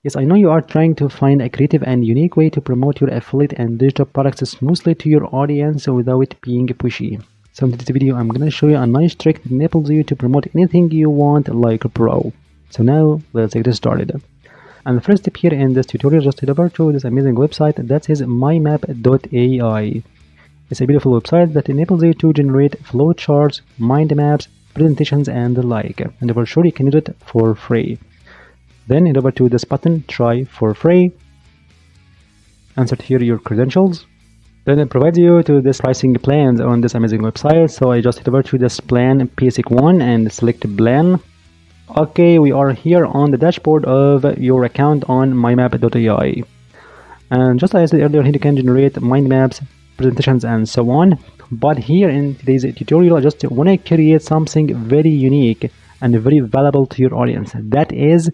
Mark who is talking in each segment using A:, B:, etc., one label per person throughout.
A: Yes, I know you are trying to find a creative and unique way to promote your affiliate and digital products smoothly to your audience without being pushy. So in today's video, I'm gonna show you a nice trick that enables you to promote anything you want like a pro. So now let's get started. And the first step here in this tutorial, just head over to this amazing website that is mymap.ai. It's a beautiful website that enables you to generate flowcharts, mind maps, presentations, and the like. And for sure, you can use it for free. Then head over to this button, try for free. Insert here your credentials. Then it provides you to this pricing plans on this amazing website. So I just head over to this plan basic one and select plan. Okay, we are here on the dashboard of your account on mymap.ai. And just as I said earlier, here you can generate mind maps, presentations, and so on. But here in today's tutorial, I just want to create something very unique and very valuable to your audience. That is,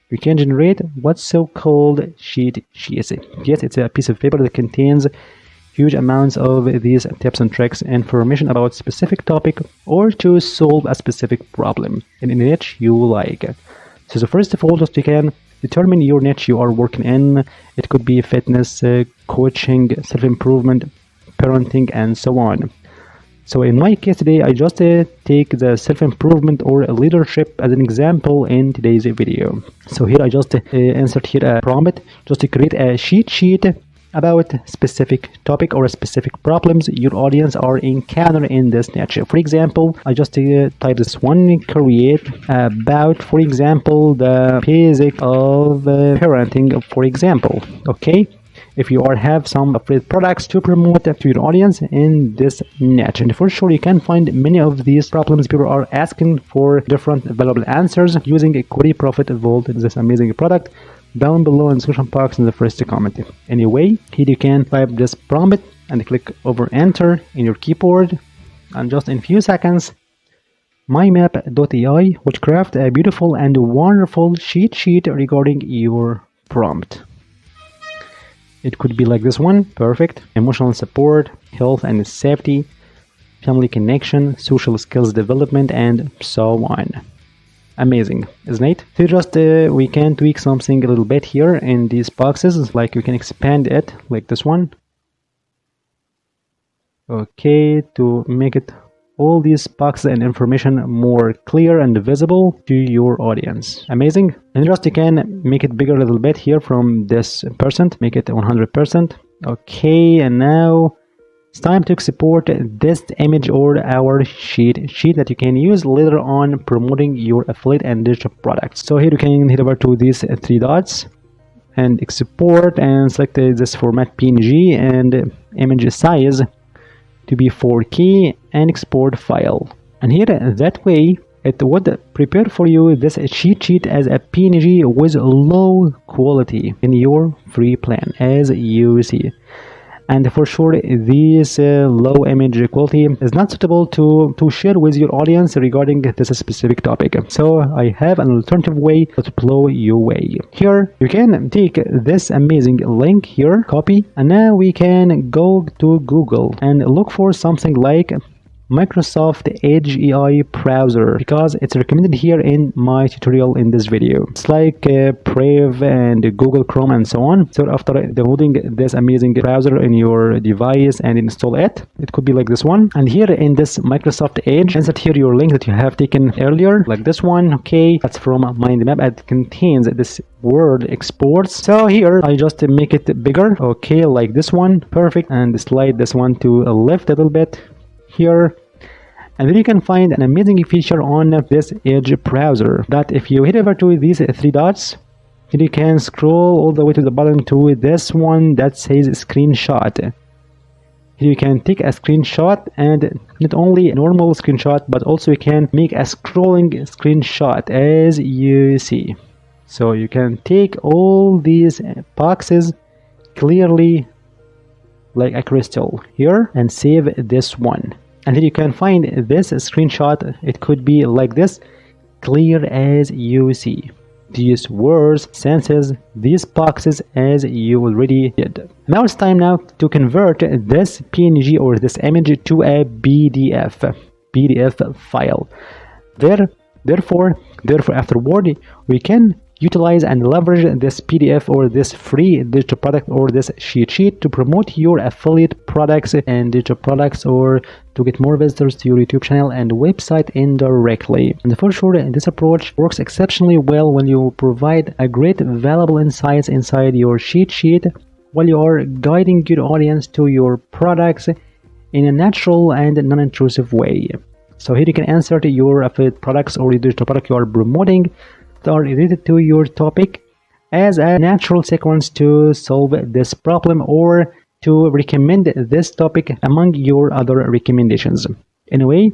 A: you can generate what's so-called cheat sheets. Yes, it's a piece of paper that contains huge amounts of these tips and tricks, information about specific topic, or to solve a specific problem in a niche you like. So first of all, just you can determine your niche you are working in. It could be fitness, coaching, self-improvement, parenting, and so on. So in my case today, I just take the self-improvement or leadership as an example in today's video. So here I just insert here a prompt just to create a cheat sheet about specific topic or specific problems your audience are encountering in this niche. For example, I just type this one, create about, for example, the basic of parenting, for example. Okay. If you have some affiliate products to promote to your audience in this niche, and for sure you can find many of these problems people are asking for different available answers using a query profit vault, this amazing product, down below in the description box in the first comment. Anyway, here you can type this prompt and click over enter in your keyboard, and just in few seconds mymap.ai will craft a beautiful and wonderful cheat sheet regarding your prompt. It could be like this one, perfect. Emotional support, health and safety, family connection, social skills development, and so on. Amazing, isn't it? So just we can tweak something a little bit here in these boxes, like we can expand it like this one. Okay, to make it all these boxes and information more clear and visible to your audience. Amazing. And just you can make it bigger a little bit here from this percent, make it 100%. Okay, and now it's time to export this image or our sheet that you can use later on promoting your affiliate and digital products. So here you can head over to these three dots and export and select this format PNG and image size to be 4K and export file. And here that way it would prepare for you this cheat sheet as a PNG with low quality in your free plan, as you see. And for sure this low image quality is not suitable to share with your audience regarding this specific topic. So I have an alternative way to blow you away. Here you can take this amazing link here, copy, and now we can go to Google and look for something like Microsoft Edge AI browser, because it's recommended here in my tutorial in this video. It's like Brave and Google Chrome and so on. So after downloading this amazing browser in your device and install it, it could be like this one. And here in this Microsoft Edge, insert here your link that you have taken earlier, like this one. Okay, that's from Mind Map. It contains this word exports. So here I just make it bigger. Okay, like this one, perfect. And slide this one to left a little bit here. And then you can find an amazing feature on this Edge browser that if you head over to these three dots, then you can scroll all the way to the bottom to this one that says screenshot. Here you can take a screenshot, and not only a normal screenshot, but also you can make a scrolling screenshot, as you see. So you can take all these boxes clearly like a crystal here and save this one. And then you can find this screenshot. It could be like this, clear as you see. These words, senses, these boxes as you already did. Now it's time now to convert this PNG or this image to a PDF file. Therefore afterward we can utilize and leverage this PDF or this free digital product or this cheat sheet to promote your affiliate products and digital products, or to get more visitors to your YouTube channel and website indirectly. And for sure, this approach works exceptionally well when you provide a great valuable insights inside your cheat sheet while you are guiding your audience to your products in a natural and non-intrusive way. So here you can insert your affiliate products or your digital product you are promoting that are related to your topic as a natural sequence to solve this problem or to recommend this topic among your other recommendations. Anyway,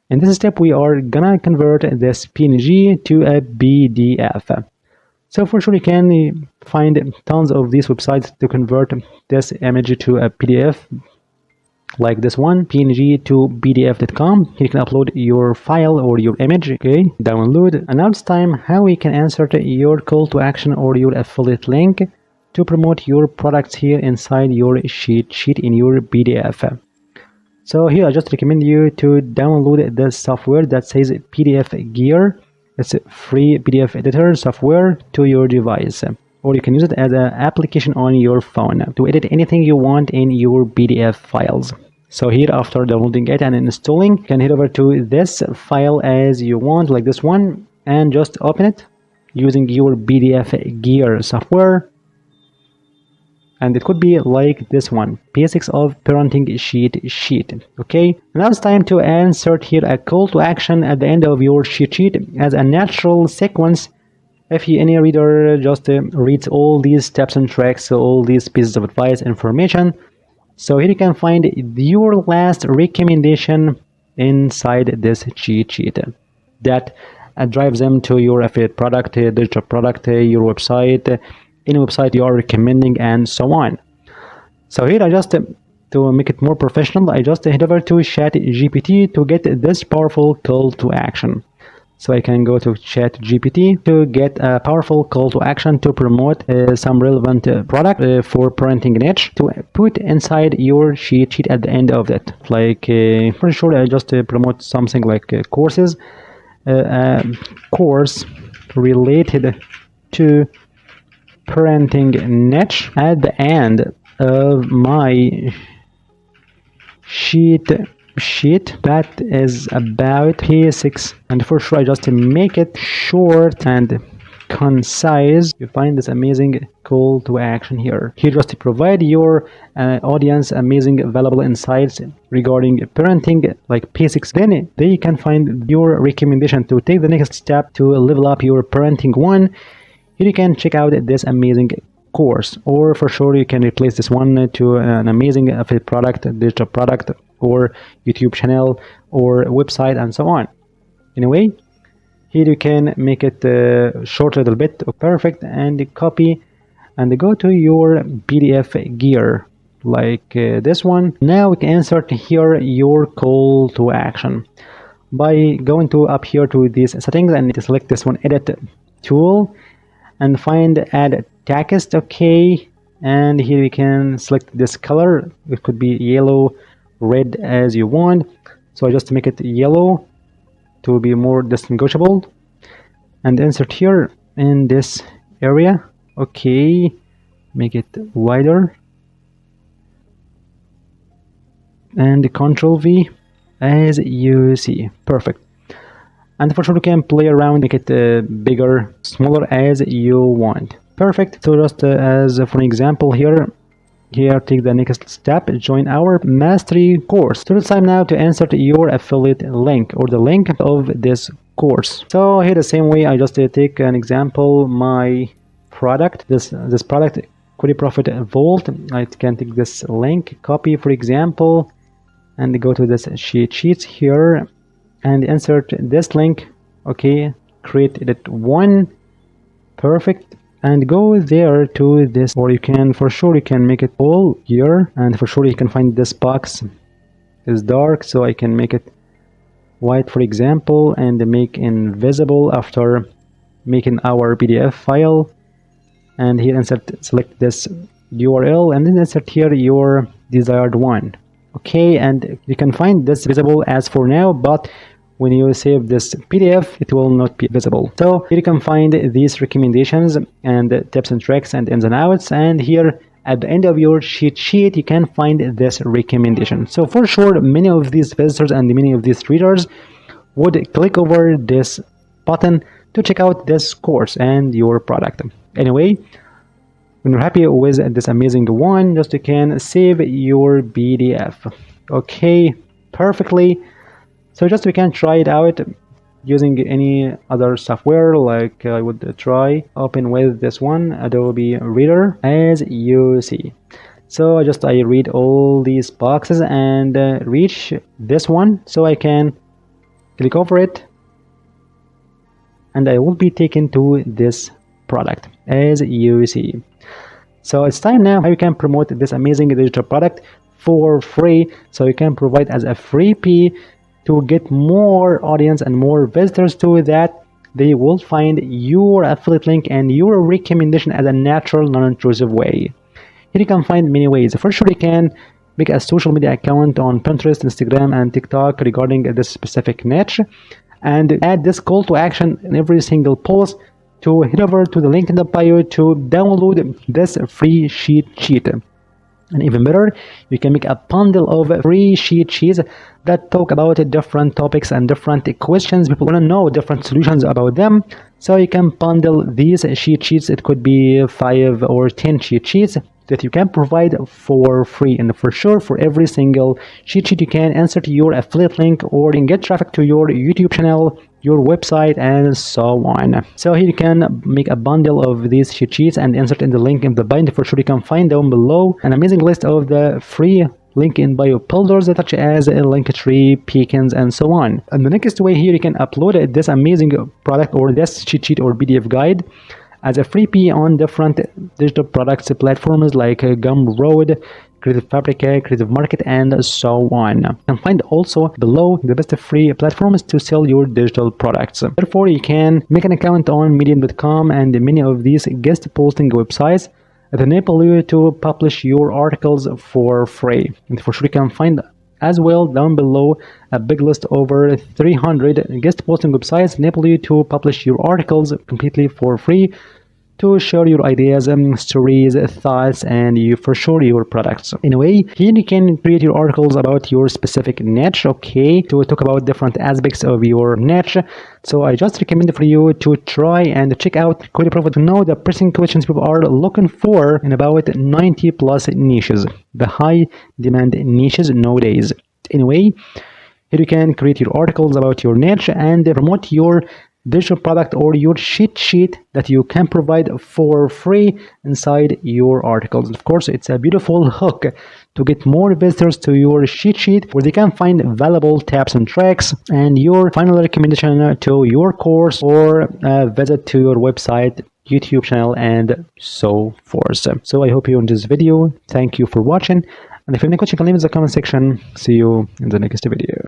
A: in this step we are gonna convert this PNG to a PDF. So for sure you can find tons of these websites to convert this image to a PDF, like this one, png to pdf.com. You can upload your file or your image, okay, download. And now it's time how we can insert your call to action or your affiliate link to promote your products here inside your cheat sheet in your PDF. So here I just recommend you to download the software that says PDF Gear. It's a free PDF editor software to your device, or you can use it as an application on your phone to edit anything you want in your PDF files. So here, after downloading it and installing, you can head over to this file as you want, like this one, and just open it using your PDF Gear software. And it could be like this one, basics of parenting cheat sheet. Okay, now it's time to insert here a call to action at the end of your cheat sheet as a natural sequence. If any reader just reads all these steps and tricks, all these pieces of advice, information, so here you can find your last recommendation inside this cheat sheet that drives them to your affiliate product, digital product, your website, any website you are recommending, and so on. So here I just, to make it more professional, I just head over to ChatGPT to get this powerful call to action. So I can go to ChatGPT to get a powerful call to action to promote some relevant product for parenting niche to put inside your cheat sheet at the end of it. Like for sure, I just promote something like courses, course related to parenting niche at the end of my cheat sheet that is about P6, and for sure I just make it short and concise. You find this amazing call to action here. Here just to provide your audience amazing valuable insights regarding parenting like P6. Then they can find your recommendation to take the next step to level up your parenting one. Here you can check out this amazing course, or for sure you can replace this one to an amazing affiliate product, digital product, or YouTube channel or website, and so on. Anyway, here you can make it short a little bit, perfect, and copy and go to your PDF Gear like this one. Now we can insert here your call to action by going to up here to these settings and select this one, edit tool, and find add text. Okay, and here you can select this color. It could be yellow, red, as you want. So I just make it yellow to be more distinguishable and insert here in this area. Okay, make it wider and Control V as you see. Perfect. And for sure you can play around, make it bigger, smaller as you want. Perfect. So just as for an example here, take the next step, join our mastery course. So it's time now to insert your affiliate link or the link of this course. So here the same way, I just take an example, my product, this product, Query Profit Vault. I can take this link, copy for example, and go to this sheets here and insert this link. Okay, create that one. Perfect. And go there to this, or you can for sure you can make it all here, and for sure you can find this box is dark, so I can make it white for example and make invisible after making our PDF file. And here select this URL and then insert here your desired one. Okay, and you can find this visible as for now, but when you save this PDF, it will not be visible. So here you can find these recommendations and tips and tricks and ins and outs, and here at the end of your cheat sheet you can find this recommendation. So for sure many of these visitors and many of these readers would click over this button to check out this course and your product. Anyway, when you're happy with this amazing one, just you can save your PDF. Okay, perfectly. So just we can try it out using any other software, like I would try open with this one, Adobe Reader, as you see. So I read all these boxes and reach this one, so I can click over it and I will be taken to this product, as you see. So it's time now how you can promote this amazing digital product for free, so you can provide as a freebie to get more audience and more visitors to that. They will find your affiliate link and your recommendation as a natural, non-intrusive way. Here you can find many ways. For sure, you can make a social media account on Pinterest, Instagram, and TikTok regarding this specific niche, and add this call to action in every single post to head over to the link in the bio to download this free cheat sheet. And even better, you can make a bundle of free cheat sheets that talk about different topics and different questions. People want to know different solutions about them. So you can bundle these cheat sheets. It could be 5 or 10 cheat sheets that you can provide for free. And for sure, for every single cheat sheet, you can insert your affiliate link or you can get traffic to your YouTube channel, your website, and so on. So here you can make a bundle of these cheat sheets and insert in the link in the bio. For sure, you can find down below an amazing list of the free link in bio builders such as Linktree, Beacons, and so on. And the next way here, you can upload this amazing product or this cheat sheet or PDF guide as a freebie on different digital products platforms like Gumroad, Creative Fabrica, Creative Market, and so on. You can find also below the best free platforms to sell your digital products. Therefore, you can make an account on medium.com and many of these guest posting websites that enable you to publish your articles for free. And for sure, you can find as well down below a big list over 300 guest posting websites enable you to publish your articles completely for free to share your ideas, stories, thoughts, and for sure your products. Anyway, here you can create your articles about your specific niche, okay, to talk about different aspects of your niche. So I just recommend for you to try and check out Cody Profit to know the pressing questions people are looking for in about 90 plus niches, the high demand niches nowadays. Anyway, here you can create your articles about your niche and promote your digital product or your cheat sheet that you can provide for free inside your articles. Of course, it's a beautiful hook to get more visitors to your cheat sheet where they can find valuable tips and tricks and your final recommendation to your course or a visit to your website, YouTube channel, and so forth. So I hope you enjoyed this video. Thank you for watching. And if you have any question, you can leave in the comment section. See you in the next video.